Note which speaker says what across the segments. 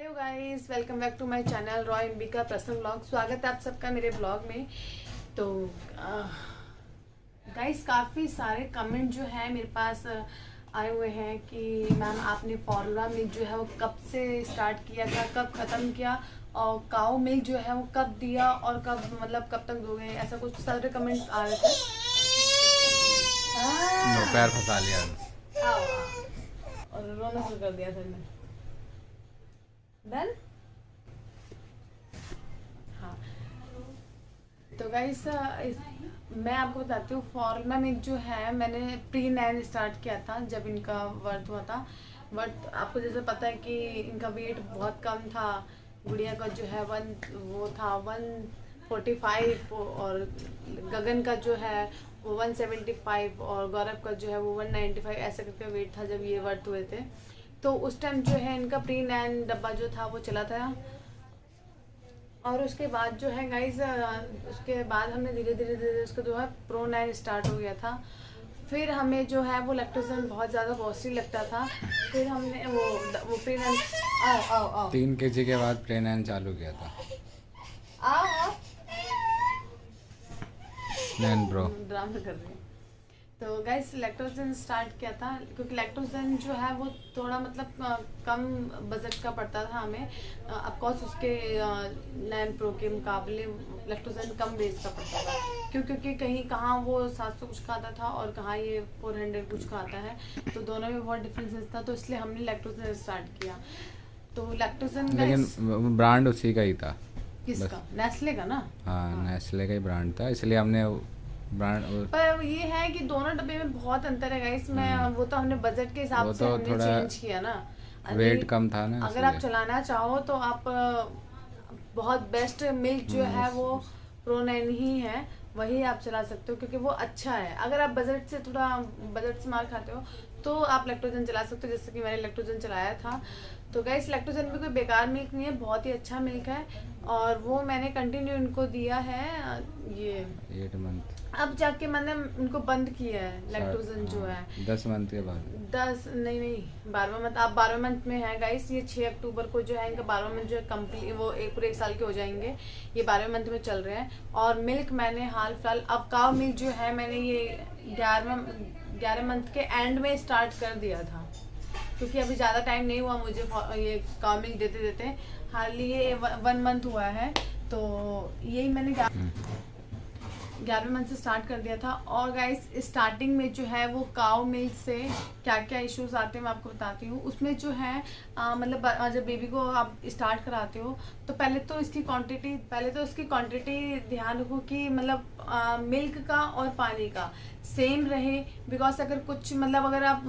Speaker 1: Hello guys, welcome back to my channel Roy Ambika personal blog. स्वागत है आप सबका मेरे ब्लॉग में। तो गाइस काफ़ी सारे कमेंट जो है मेरे पास आए हुए हैं कि मैम आपने फॉर्मूला मिल्क जो है वो कब से स्टार्ट किया था, कब ख़त्म किया, और काऊ मिल्क जो है वो कब दिया और कब मतलब कब तक दोगे, ऐसा कुछ सारे कमेंट आ रहे थे।
Speaker 2: पैर फंसा लिया
Speaker 1: और रोना शुरू कर दिया फिर मैं डन। हाँ, तो गाइस मैं आपको बताती हूँ फॉर्मूला मिल्क जो है मैंने प्री 9 स्टार्ट किया था जब इनका बर्थ हुआ था। बट आपको जैसे पता है कि इनका वेट बहुत कम था। गुड़िया का जो है वो था 145 और गगन का जो है वो 175 और गौरव का जो है वो 195 ऐसे करके वेट था जब ये बर्थ हुए थे। तो उस टाइम जो है इनका प्री 9 डब्बा जो था वो चला था। और उसके बाद जो है गाइज उसके बाद हमने धीरे धीरे उसका जो है प्रो 9 स्टार्ट हो गया था। फिर हमें जो है वो लैक्टोजन बहुत ज़्यादा कॉस्टली लगता था। फिर हमने वो प्री 9 आओ
Speaker 2: 3 kg के बाद प्ले 9 चालू किया था।
Speaker 1: आओ
Speaker 2: नैन प्रो
Speaker 1: ड्रामा कर रही है। तो गाइस लैक्टोजन स्टार्ट किया था क्योंकि लैक्टोजन जो है वो थोड़ा मतलब कम बजट का पड़ता था हमें। ऑफकोर्स उसके नैन प्रो के मुकाबले लैक्टोजन कम बेस का पड़ता था क्योंकि कहीं कहाँ वो 700 कुछ का आता था और कहाँ ये 400 कुछ का आता है। तो दोनों में बहुत डिफरेंसेस था, तो इसलिए हमने लैक्टोजन स्टार्ट किया। तो लैक्टोजन
Speaker 2: लेकिन ब्रांड उसी का ही था।
Speaker 1: किसका? नेस्ले का ना।
Speaker 2: हाँ, नेस्ले का ही ब्रांड था, इसलिए हमने ब्रांड।
Speaker 1: पर ये है कि दोनों डब्बे में बहुत अंतर है गाइस। मैं वो तो हमने बजट के हिसाब से हमने चेंज किया ना।
Speaker 2: वेट कम था ना,
Speaker 1: अगर आप चलाना चाहो तो आप बहुत बेस्ट मिल्क जो है वो प्रो 9 ही है, वही आप चला सकते हो क्योंकि वो अच्छा है। अगर आप बजट से थोड़ा बजट से मार खाते हो तो आप लैक्टोजन चला सकते हो, जैसे कि मैंने लैक्टोजन चलाया था। तो गाइस लैक्टोजन भी कोई बेकार मिल्क नहीं है, बहुत ही अच्छा मिल्क है और वो मैंने कंटिन्यू इनको दिया है ये
Speaker 2: 8 मंथ।
Speaker 1: अब जाके मैंने उनको बंद किया है लैक्टोजन जो है
Speaker 2: 10 मंथ के बाद।
Speaker 1: 10 नहीं 12वां मंथ। आप 12वें मंथ में है गाइस। ये 6 अक्टूबर को जो है इनका 12वां मंथ जो है कंप्लीट, वो पूरे 1 साल के हो जाएंगे। ये 12वें मंथ में चल रहे हैं। और मिल्क मैंने हाल फिलहाल अब काव मिल्क जो है मैंने ये 11 मंथ के एंड में स्टार्ट कर दिया था क्योंकि अभी ज़्यादा टाइम नहीं हुआ मुझे ये काव मिल्क देते देते। हार्डली ये 1 मंथ हुआ है। तो यही मैंने 11वें मंथ से स्टार्ट कर दिया था। और गाइस स्टार्टिंग में जो है वो काऊ मिल्क से क्या क्या इश्यूज आते हैं मैं आपको बताती हूँ। उसमें जो है मतलब जब बेबी को आप स्टार्ट कराते हो तो पहले तो इसकी क्वांटिटी ध्यान रखो कि मतलब मिल्क का और पानी का सेम रहे। बिकॉज अगर कुछ मतलब अगर आप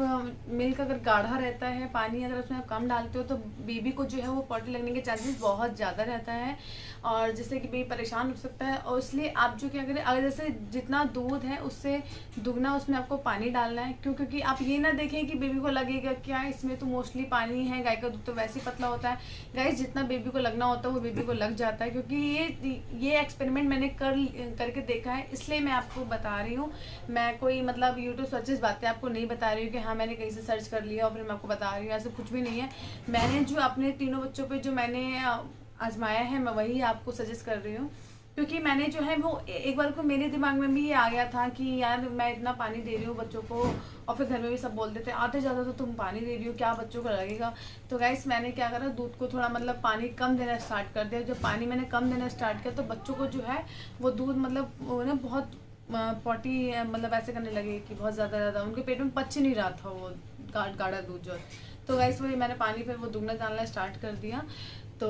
Speaker 1: मिल्क अगर गाढ़ा रहता है, पानी अगर उसमें आप कम डालते हो तो बेबी को जो है वो पॉटी लगने के चांसेस बहुत ज़्यादा रहता है और जिससे कि बेबी परेशान हो सकता है। और इसलिए आप जो क्या करें, अगर जैसे जितना दूध है उससे दुगना उसमें आपको पानी डालना है। क्योंकि आप ये ना देखें कि बेबी को लगेगा क्या इसमें तो मोस्टली पानी है, गाय का दूध तो वैसे ही पतला होता है। गाइस जितना बेबी को लगना होता है वो बेबी को लग जाता है क्योंकि ये एक्सपेरिमेंट मैंने करके देखा है, इसलिए मैं आपको बता रही हूँ। मैं कोई मतलब यूट्यूब सर्चेस बातें आपको नहीं बता रही हूँ कि हाँ मैंने कहीं से सर्च कर लिया और फिर मैं आपको बता रही हूँ, ऐसा कुछ भी नहीं है। मैंने जो अपने तीनों बच्चों पे जो मैंने आजमाया है मैं वही आपको सजेस्ट कर रही हूँ। क्योंकि मैंने जो है वो एक बार को मेरे दिमाग में भी ये आ गया था कि यार मैं इतना पानी दे रही हूँ बच्चों को, और फिर घर में भी सब बोल देते हैं आधे ज़्यादा तो तुम पानी दे रही हो, क्या बच्चों को लगेगा। तो गाइस मैंने क्या करा, दूध को थोड़ा मतलब पानी कम देना स्टार्ट कर दिया। जब पानी मैंने कम देना स्टार्ट किया तो बच्चों को जो है वो दूध मतलब वो ना बहुत पॉटी मतलब ऐसे करने लगे कि बहुत ज़्यादा उनके पेट में पच नहीं रहा था वो गाढ़ा दूध जो। तो गाइस वही मैंने पानी फिर वो दुगना डालना स्टार्ट कर दिया। तो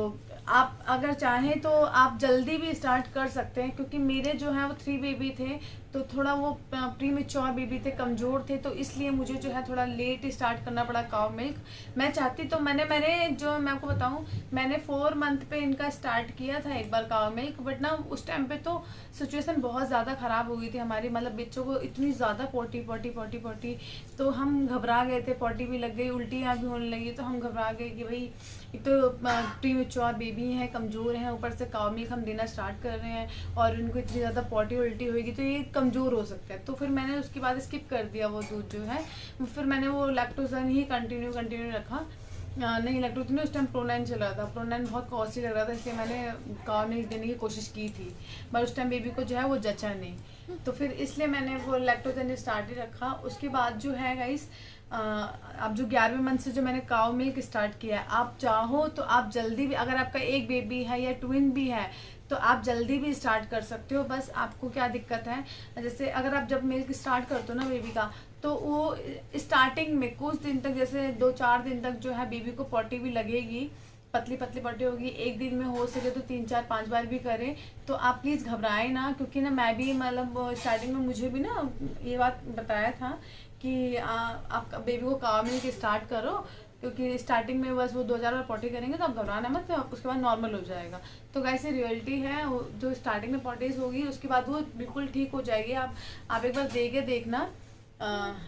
Speaker 1: आप अगर चाहें तो आप जल्दी भी स्टार्ट कर सकते हैं क्योंकि मेरे जो है वो 3 बेबी थे तो थोड़ा वो प्री मेच्योर बेबी थे, कमज़ोर थे, तो इसलिए मुझे जो है थोड़ा लेट स्टार्ट करना पड़ा काव मिल्क। मैं चाहती तो मैंने जो मैं आपको बताऊं मैंने 4 मंथ पे इनका स्टार्ट किया था एक बार काव मिल्क। बट ना उस टाइम पे तो सिचुएशन बहुत ज़्यादा ख़राब हो गई थी हमारी, मतलब बच्चों को इतनी ज़्यादा पोटी तो हम घबरा गए थे। पोटी भी लग गई, उल्टियाँ भी होने लगी, तो हम घबरा गए कि भाई एक तो प्री मेच्योर बेबी हैं, कमज़ोर हैं, ऊपर से काव मिल्क हम देना स्टार्ट कर रहे हैं और इनको इतनी ज़्यादा पोटी उल्टी होगी तो ये कमज़ोर हो सकता है। तो फिर मैंने उसके बाद स्किप कर दिया वो दूध जो है, फिर मैंने वो लैक्टोजन ही कंटिन्यू रखा। नहीं, लैक्टोजन उस टाइम प्रोनाइन चल रहा था। प्रोनाइन बहुत कॉस्टली लग रहा था, इसलिए मैंने काव मिल्क देने की कोशिश की थी, पर उस टाइम बेबी को जो है वो जचा नहीं, तो फिर इसलिए मैंने वो लैक्टोजन स्टार्ट ही रखा। उसके बाद जो है गाइस, अब जो 11वें मंथ से जो मैंने काव मिल्क स्टार्ट किया है, आप चाहो तो आप जल्दी भी, अगर आपका एक बेबी है या ट्विन भी है तो आप जल्दी भी स्टार्ट कर सकते हो। बस आपको क्या दिक्कत है, जैसे अगर आप जब मिल्क स्टार्ट करते हो ना बेबी का, तो वो स्टार्टिंग में कुछ दिन तक, जैसे 2-4 दिन तक जो है बेबी को पॉटी भी लगेगी, पतली पतली पॉटी होगी। एक दिन में हो सके तो 3-4-5 बार भी करें। तो आप प्लीज़ घबराएं ना, क्योंकि ना मैं भी मतलब स्टार्टिंग में मुझे भी ना ये बात बताया था कि आप बेबी को काव मिल्क स्टार्ट करो, क्योंकि स्टार्टिंग में बस वो 2-4 बार पॉटी करेंगे तो आप घबराना मत, तो उसके बाद नॉर्मल हो जाएगा। तो वैसे रियलिटी है, जो स्टार्टिंग में पॉटीज होगी उसके बाद वो बिल्कुल ठीक हो जाएगी। आप एक बार दे के देखना।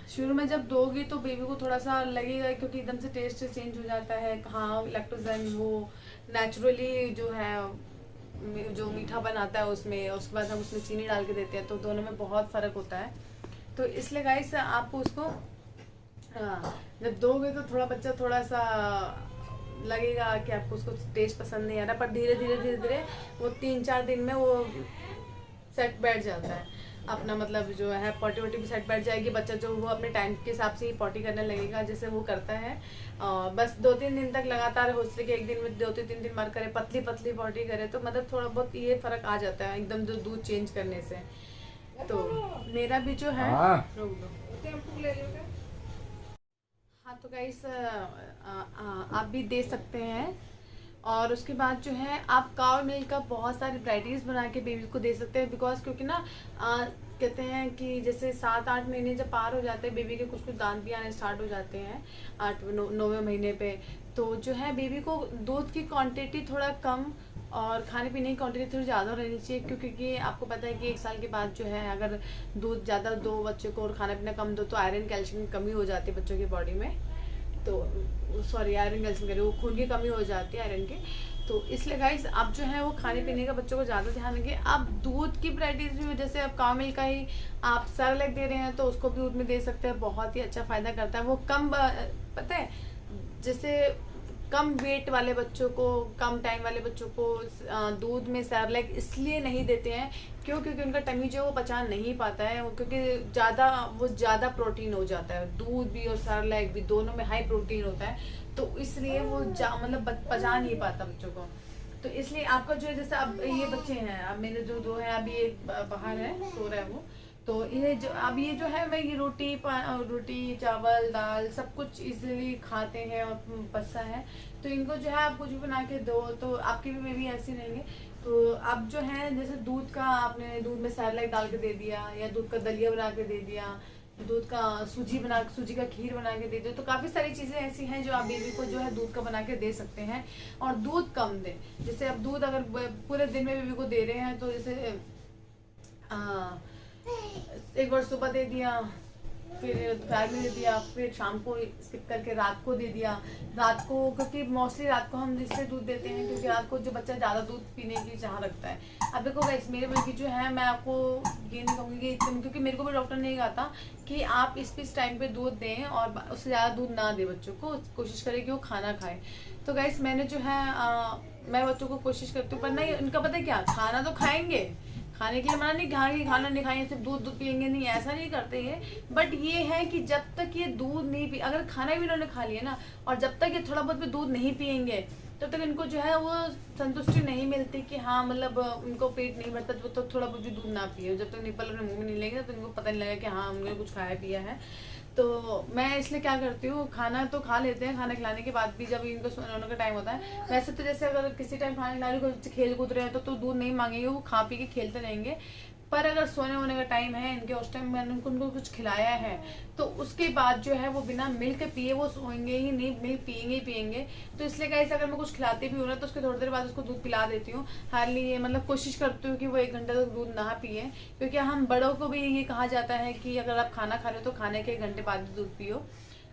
Speaker 1: शुरू में जब दोगी तो बेबी को थोड़ा सा लगेगा, क्योंकि एकदम से टेस्ट चेंज हो जाता है। हाँ, लैक्टोजन वो नेचुरली जो है जो मीठा बनाता है उसमें, उसके बाद हम उसमें चीनी डाल के देते हैं, तो दोनों में बहुत फ़र्क होता है। तो इसलिए गाइस आपको उसको जब दोगे तो थोड़ा बच्चा थोड़ा सा लगेगा कि आपको उसको टेस्ट पसंद नहीं आ रहा, पर धीरे धीरे वो 3-4 दिन में वो सेट बैठ जाता है अपना, मतलब जो है पॉटी वॉटी भी सेट बैठ जाएगी। बच्चा जो वो अपने टाइम के हिसाब से ही पॉटी करने लगेगा जैसे वो करता है। बस 2-3 दिन तक लगातार हो सके एक दिन में 2-3 बार करे, पतली पतली पॉटी करे, तो मतलब थोड़ा बहुत ये फर्क आ जाता है एकदम जो दूध चेंज करने से। तो मेरा भी जो है हाँ, तो गाइस आप भी दे सकते हैं। और उसके बाद जो है आप काव मिल्क का बहुत सारी वैराइटीज़ बना के बेबी को दे सकते हैं, बिकॉज क्योंकि ना कहते हैं कि जैसे 7-8 महीने जब पार हो जाते हैं बेबी के कुछ दांत भी आने स्टार्ट हो जाते हैं 8-9वें महीने पे, तो जो है बेबी को दूध की क्वांटिटी थोड़ा कम और खाने पीने की क्वांटिटी थोड़ी ज़्यादा रहनी चाहिए, क्योंकि आपको पता है कि 1 साल के बाद जो है अगर दूध ज़्यादा दो बच्चे को और खाना पीना कम दो तो आयरन कैल्शियम की कमी हो जाती है बच्चों की बॉडी में। तो सॉरी, आयरन कैल्शियम कह रही हूँ, खून की कमी हो जाती है आयरन की। तो इसलिए गाइस आप जो है वो खाने पीने का बच्चों को ज़्यादा ध्यान रखिए। आप दूध की वैराइटीज़ भी, जैसे आप काव मिल्क का ही आप सेरेलैक दे रहे हैं तो उसको भी दूध में दे सकते हैं, बहुत ही अच्छा फ़ायदा करता है वो। कम पता है, जैसे कम वेट वाले बच्चों को, कम टाइम वाले बच्चों को दूध में सेरेलैक इसलिए नहीं देते हैं क्योंकि उनका टमी जो है वो पचा नहीं पाता है, क्योंकि ज़्यादा प्रोटीन हो जाता है। दूध भी और सेरेलैक भी दोनों में हाई प्रोटीन होता है, तो इसलिए वो मतलब पचा नहीं पाता बच्चों को। तो इसलिए आपका जो है, जैसे अब ये बच्चे हैं, अब मेरे जो 2 हैं, अभी एक बाहर है सो रहा है वो, तो ये जो अब ये जो है मैं ये रोटी चावल दाल सब कुछ इजीली खाते हैं और बच्चा है, तो इनको जो है आप कुछ भी बना के दो तो आपके भी बेबी ऐसे रहेंगे। तो अब जो है जैसे दूध का आपने दूध में सेरेलैक डाल के दे दिया, या दूध का दलिया बना के दे दिया, दूध का सूजी का खीर बना के दे दो, तो काफ़ी सारी चीज़ें ऐसी हैं जो आप बेबी को जो है दूध का बना के दे सकते हैं। और दूध कम दें, जैसे अब दूध अगर पूरे दिन में बेबी को दे रहे हैं तो जैसे एक बार सुबह दे दिया, फिर दोपहर में दे दिया, फिर शाम को स्किप करके रात को दे दिया। रात को, क्योंकि मोस्टली रात को हम इसलिए दूध देते हैं क्योंकि रात को जो बच्चा ज़्यादा दूध पीने की चाह रखता है। अब देखो गाइस, मेरे बेबी जो है, मैं आपको ये नहीं कहूँगी कि क्योंकि मेरे को भी डॉक्टर ने कहा था कि आप इस टाइम पे दूध दें और उससे ज़्यादा दूध ना दें बच्चों को, कोशिश करें कि वो खाना खाए। तो गाइस मैंने जो है मैं बच्चों को कोशिश करती हूँ, पर नहीं, उनका पता है क्या, खाना तो खाएंगे, खाने के लिए मना नहीं कहा कि खाना नहीं खाएंगे सिर्फ दूध पियेंगे, नहीं, ऐसा नहीं करते ये। बट ये है कि जब तक ये दूध नहीं पी, अगर खाना भी उन्होंने खा लिया ना और जब तक ये थोड़ा बहुत भी दूध नहीं पियेंगे तब तक इनको जो है वो संतुष्टि नहीं मिलती कि हाँ मतलब उनको पेट नहीं भरता, तो थोड़ा बहुत भी दूध ना पिए। जब तक निपल अपने मुंह में नहीं लेंगे तो इनको पता नहीं लगेगा कि हाँ हमने कुछ खाया पिया है। तो मैं इसलिए क्या करती हूँ, खाना तो खा लेते हैं, खाना खिलाने के बाद भी जब इनको सोने का टाइम होता है, वैसे तो जैसे अगर किसी टाइम खाना खिला रही हो, खेल कूद रहे हैं तो दूध नहीं मांगेंगे, वो खा पी के खेलते रहेंगे। पर अगर सोने होने का टाइम है इनके, उस टाइम मैंने उनको कुछ खिलाया है तो उसके बाद जो है वो बिना मिल्क पिए वो सोएंगे ही नहीं, मिल्क पियेंगे ही पियेंगे। तो इसलिए गाइस अगर मैं कुछ खिलाती भी हूँ ना तो उसके थोड़ी देर बाद उसको दूध पिला देती हूँ। हार्डली ये मतलब कोशिश करती हूँ कि वो 1 घंटे तक दूध ना पिए, क्योंकि हम बड़ों को भी ये कहा जाता है कि अगर आप खाना खा रहे हो तो खाने के 1 घंटे बाद दूध पियो।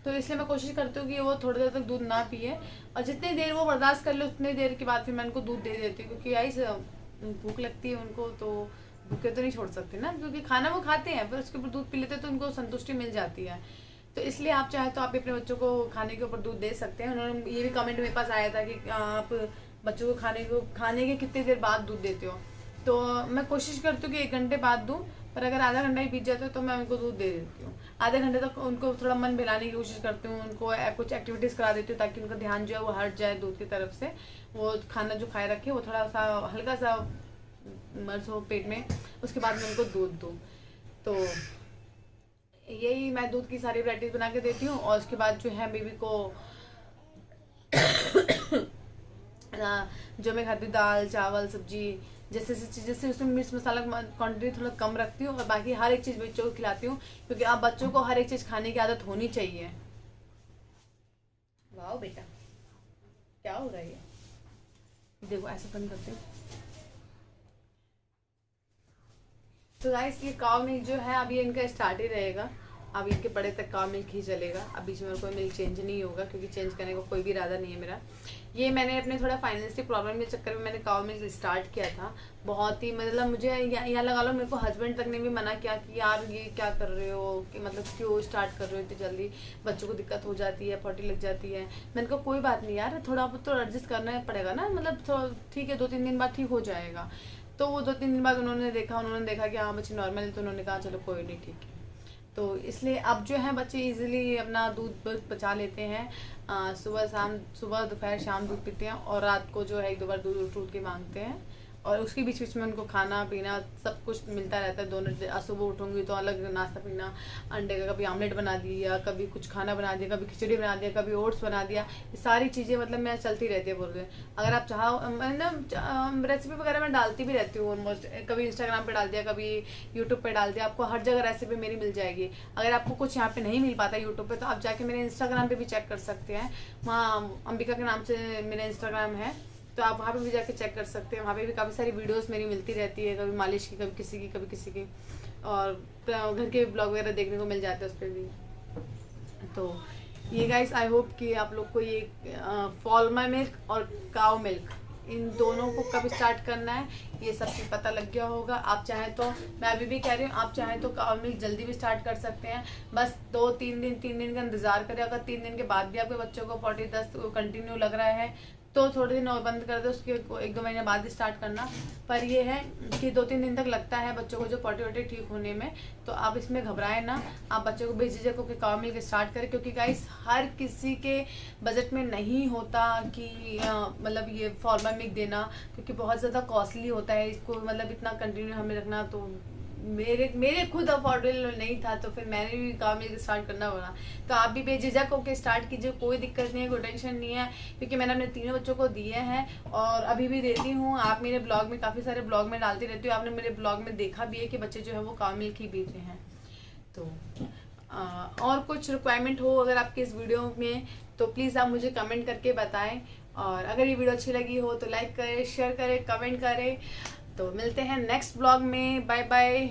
Speaker 1: तो इसलिए मैं कोशिश करती हूँ कि वो थोड़ी देर तक दूध ना पिए, और जितनी देर वो बर्दाश्त कर ले उतनी देर के बाद फिर मैं उनको दूध दे देती हूँ, क्योंकि गाइस भूख लगती है उनको, तो भूखे तो नहीं छोड़ सकते ना, क्योंकि खाना वो खाते हैं फिर उसके ऊपर दूध पी लेते हैं तो उनको संतुष्टि मिल जाती है। तो इसलिए आप चाहे तो आप अपने बच्चों को खाने के ऊपर दूध दे सकते हैं। उन्होंने ये भी कमेंट मेरे पास आया था कि आप बच्चों को खाने के कितनी देर बाद दूध देते हो। तो मैं कोशिश करती हूँ कि 1 घंटे बाद दूँ, पर अगर आधा घंटा ही बीत जाता है तो मैं उनको दूध दे देती हूँ। आधे घंटे तक उनको थोड़ा मन बहलाने की कोशिश करती हूँ, उनको कुछ एक्टिविटीज़ करा देती हूँ ताकि उनका ध्यान जो है वो हट जाए दूध की तरफ से, वो खाना जो खाए रखे वो थोड़ा सा हल्का सा मर्ज हो पेट में, उसके बाद मैं उनको दूध दूँ। तो यही मैं दूध की सारी वैराइटीज़ बना के देती हूँ। और उसके बाद जो है बेबी को जो मैं खाती हूँ दाल चावल सब्जी जैसे जैसे उसमें मिर्च मसाला क्वान्टिटी थोड़ा कम रखती हूँ, और बाकी हर एक चीज़ बच्चों को खिलाती हूँ, क्योंकि आप बच्चों को हर एक चीज़ खाने की आदत होनी चाहिए। वाह बेटा क्या हो रहा है, देखो ऐसे बंद करते हैं। तो गाइस ये काव मिल्क जो है अभी इनका स्टार्ट ही रहेगा, अब इनके बड़े तक काव मिल्क ही चलेगा। अब बीच में कोई मिल्क चेंज नहीं होगा, क्योंकि चेंज करने का कोई भी इरादा नहीं है मेरा। ये मैंने अपने थोड़ा फाइनेंशियल प्रॉब्लम के चक्कर में मैंने काव मिल्क स्टार्ट किया था। बहुत ही मतलब मुझे यहाँ लगा लो, मेरे को हस्बैंड तक ने भी मना किया कि यार ये क्या कर रहे हो, कि मतलब क्यों स्टार्ट कर रहे हो इतनी जल्दी, बच्चों को दिक्कत हो जाती है, पॉटी लग जाती है। मैंने कहा कोई बात नहीं यार, थोड़ा बहुत तो एडजस्ट करना पड़ेगा ना, मतलब ठीक है 2-3 दिन बाद ठीक हो जाएगा। तो वो 2-3 दिन बाद उन्होंने देखा कि हाँ बच्चे नॉर्मल है, तो उन्होंने कहा चलो कोई नहीं ठीक है। तो इसलिए अब जो है बच्चे इजीली अपना दूध बचा लेते हैं। सुबह दोपहर शाम दूध पीते हैं, और रात को जो है 1-2 बार दूध उठ के मांगते हैं। और उसके बीच बीच में उनको खाना पीना सब कुछ मिलता रहता है। दोनों सुबह उठूंगी तो अलग नाश्ता पीना, अंडे का कभी आमलेट बना दिया, कभी कुछ खाना बना दिया, कभी खिचड़ी बना दिया, कभी ओट्स बना दिया। ये सारी चीज़ें मतलब मैं चलती रहती है बोल रहे। अगर आप चाहो मतलब रेसिपी वगैरह मैं डालती भी रहती हूँ ऑलमोस्ट, कभी इंस्टाग्राम पे डाल दिया, कभी यूट्यूब पे डाल दिया। आपको हर जगह रेसिपी मेरी मिल जाएगी। अगर आपको कुछ यहाँ पे नहीं मिल पाता यूट्यूब पे, तो आप जाके मेरे इंस्टाग्राम पे भी चेक कर सकते हैं। वहाँ अंबिका के नाम से मेरा इंस्टाग्राम है, तो आप वहाँ पे भी जाके चेक कर सकते हैं। वहाँ पे भी काफ़ी सारी वीडियोस मेरी मिलती रहती है, कभी मालिश की, कभी किसी की, और घर के ब्लॉग वगैरह देखने को मिल जाते हैं उस पर भी। तो ये गाइस आई होप कि आप लोग को ये फॉर्मा मिल्क और काव मिल्क इन दोनों को कब स्टार्ट करना है ये सब चीज़ पता लग गया होगा। आप चाहें तो, मैं अभी भी कह रही हूँ, आप चाहें तो काव मिल्क जल्दी भी स्टार्ट कर सकते हैं। बस 2-3 दिन 3 दिन का इंतजार करें। अगर 3 दिन के बाद भी आपके बच्चों को 40-10 कंटिन्यू लग रहा है तो थोड़े दिन और बंद कर दो, उसके 1-2 महीने बाद स्टार्ट करना। पर ये है कि 2-3 दिन तक लगता है बच्चों को जो पॉटी ठीक होने में, तो आप इसमें घबराएं ना। आप बच्चों को बेझिझक होकर काव मिल्क स्टार्ट करें, क्योंकि गाइस हर किसी के बजट में नहीं होता कि मतलब ये फॉर्मा मिल्क देना, क्योंकि बहुत ज़्यादा कॉस्टली होता है इसको, मतलब इतना कंटिन्यू हमें रखना। तो मेरे खुद अफोर्डेबल नहीं था, तो फिर मैंने भी काव मिल्क स्टार्ट करना पड़ा। तो आप भी बेझिझक होकर स्टार्ट कीजिए, कोई दिक्कत नहीं है, कोई टेंशन नहीं है, क्योंकि मैंने अपने 3 बच्चों को दिए हैं और अभी भी देती हूँ। आप मेरे ब्लॉग में काफ़ी सारे ब्लॉग में डालती रहती हूँ, आपने मेरे ब्लॉग में देखा भी है कि बच्चे जो है वो काव मिल्क ही पी रहे हैं। तो और कुछ रिक्वायरमेंट हो अगर आपके इस वीडियो में, तो प्लीज़ आप मुझे कमेंट करके बताएं। और अगर ये वीडियो अच्छी लगी हो तो लाइक करें, शेयर करें, कमेंट करें। तो मिलते हैं नेक्स्ट ब्लॉग में। Bye bye.